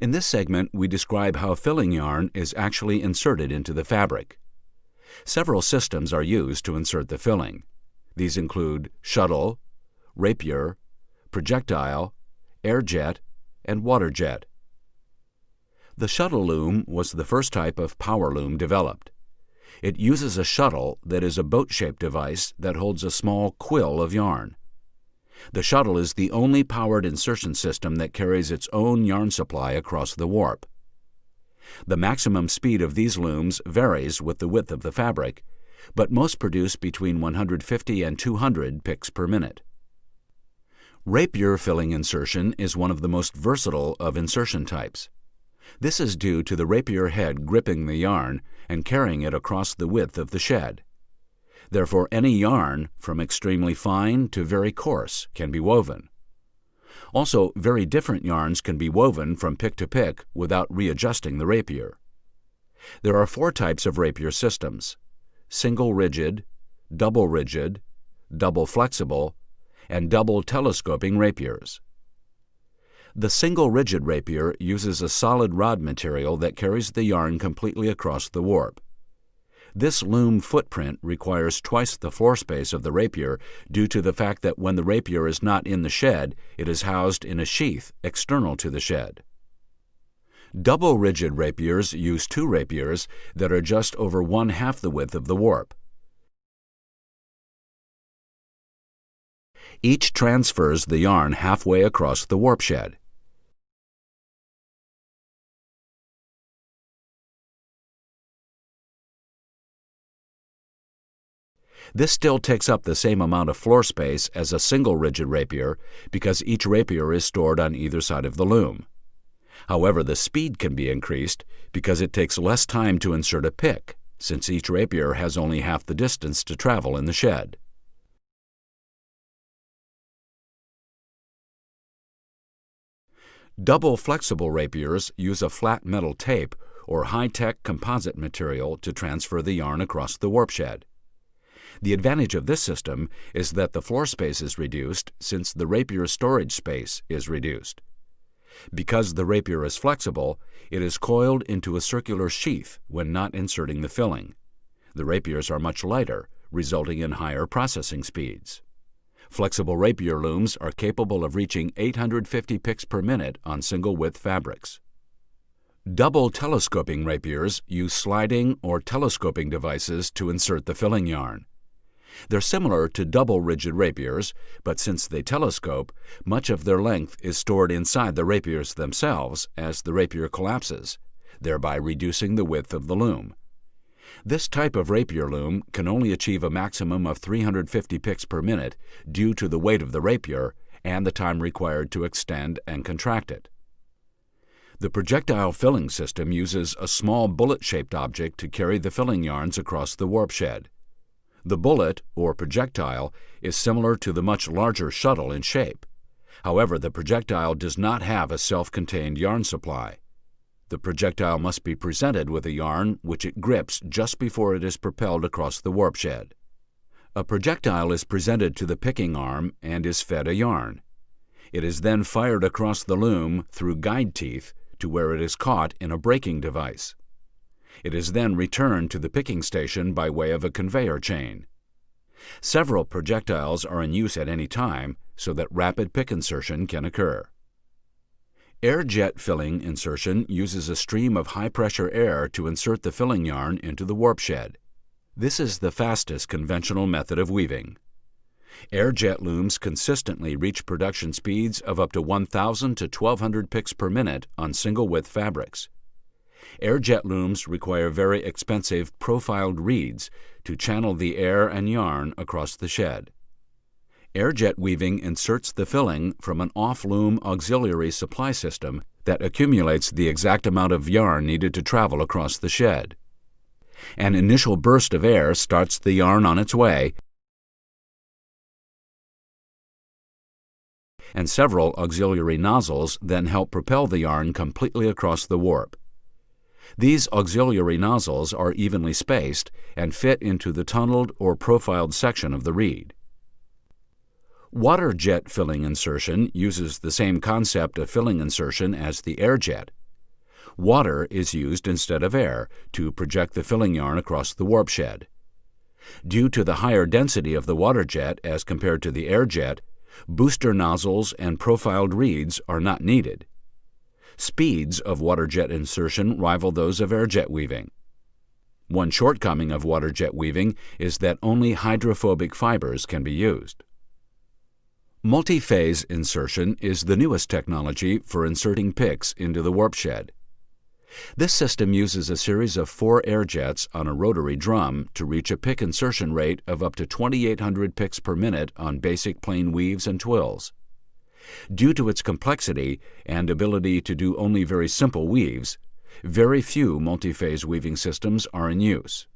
In this segment, we describe how filling yarn is actually inserted into the fabric. Several systems are used to insert the filling. These include shuttle, rapier, projectile, air jet, and water jet. The shuttle loom was the first type of power loom developed. It uses a shuttle that is a boat-shaped device that holds a small quill of yarn. The shuttle is the only powered insertion system that carries its own yarn supply across the warp. The maximum speed of these looms varies with the width of the fabric, but most produce between 150 and 200 picks per minute. Rapier filling insertion is one of the most versatile of insertion types. This is due to the rapier head gripping the yarn and carrying it across the width of the shed. Therefore, any yarn, from extremely fine to very coarse, can be woven. Also, very different yarns can be woven from pick to pick without readjusting the rapier. There are 4 types of rapier systems: single rigid, double flexible, and double telescoping rapiers. The single rigid rapier uses a solid rod material that carries the yarn completely across the warp. This loom footprint requires twice the floor space of the rapier due to the fact that when the rapier is not in the shed, it is housed in a sheath external to the shed. Double rigid rapiers use 2 rapiers that are just over 1/2 the width of the warp. Each transfers the yarn halfway across the warp shed. This still takes up the same amount of floor space as a single rigid rapier because each rapier is stored on either side of the loom. However, the speed can be increased because it takes less time to insert a pick, since each rapier has only half the distance to travel in the shed. Double flexible rapiers use a flat metal tape or high-tech composite material to transfer the yarn across the warp shed. The advantage of this system is that the floor space is reduced since the rapier storage space is reduced. Because the rapier is flexible, it is coiled into a circular sheath when not inserting the filling. The rapiers are much lighter, resulting in higher processing speeds. Flexible rapier looms are capable of reaching 850 picks per minute on single-width fabrics. Double telescoping rapiers use sliding or telescoping devices to insert the filling yarn. They're similar to double rigid rapiers, but since they telescope, much of their length is stored inside the rapiers themselves as the rapier collapses, thereby reducing the width of the loom. This type of rapier loom can only achieve a maximum of 350 picks per minute due to the weight of the rapier and the time required to extend and contract it. The projectile filling system uses a small bullet-shaped object to carry the filling yarns across the warp shed. The bullet, or projectile, is similar to the much larger shuttle in shape. However, the projectile does not have a self-contained yarn supply. The projectile must be presented with a yarn which it grips just before it is propelled across the warp shed. A projectile is presented to the picking arm and is fed a yarn. It is then fired across the loom through guide teeth to where it is caught in a braking device. It is then returned to the picking station by way of a conveyor chain. Several projectiles are in use at any time so that rapid pick insertion can occur. Air jet filling insertion uses a stream of high-pressure air to insert the filling yarn into the warp shed. This is the fastest conventional method of weaving. Air jet looms consistently reach production speeds of up to 1,000 to 1,200 picks per minute on single-width fabrics. Air jet looms require very expensive profiled reeds to channel the air and yarn across the shed. Air jet weaving inserts the filling from an off-loom auxiliary supply system that accumulates the exact amount of yarn needed to travel across the shed. An initial burst of air starts the yarn on its way, and several auxiliary nozzles then help propel the yarn completely across the warp. These auxiliary nozzles are evenly spaced and fit into the tunneled or profiled section of the reed. Water jet filling insertion uses the same concept of filling insertion as the air jet, Water is used instead of air to project the filling yarn across the warp shed. Due to the higher density of the water jet as compared to the air jet, booster nozzles and profiled reeds are not needed. Speeds of water jet insertion rival those of air jet weaving. One shortcoming of water jet weaving is that only hydrophobic fibers can be used. Multi-phase insertion is the newest technology for inserting picks into the warp shed. This system uses a series of 4 air jets on a rotary drum to reach a pick insertion rate of up to 2,800 picks per minute on basic plain weaves and twills. Due to its complexity and ability to do only very simple weaves, very few multi-phase weaving systems are in use.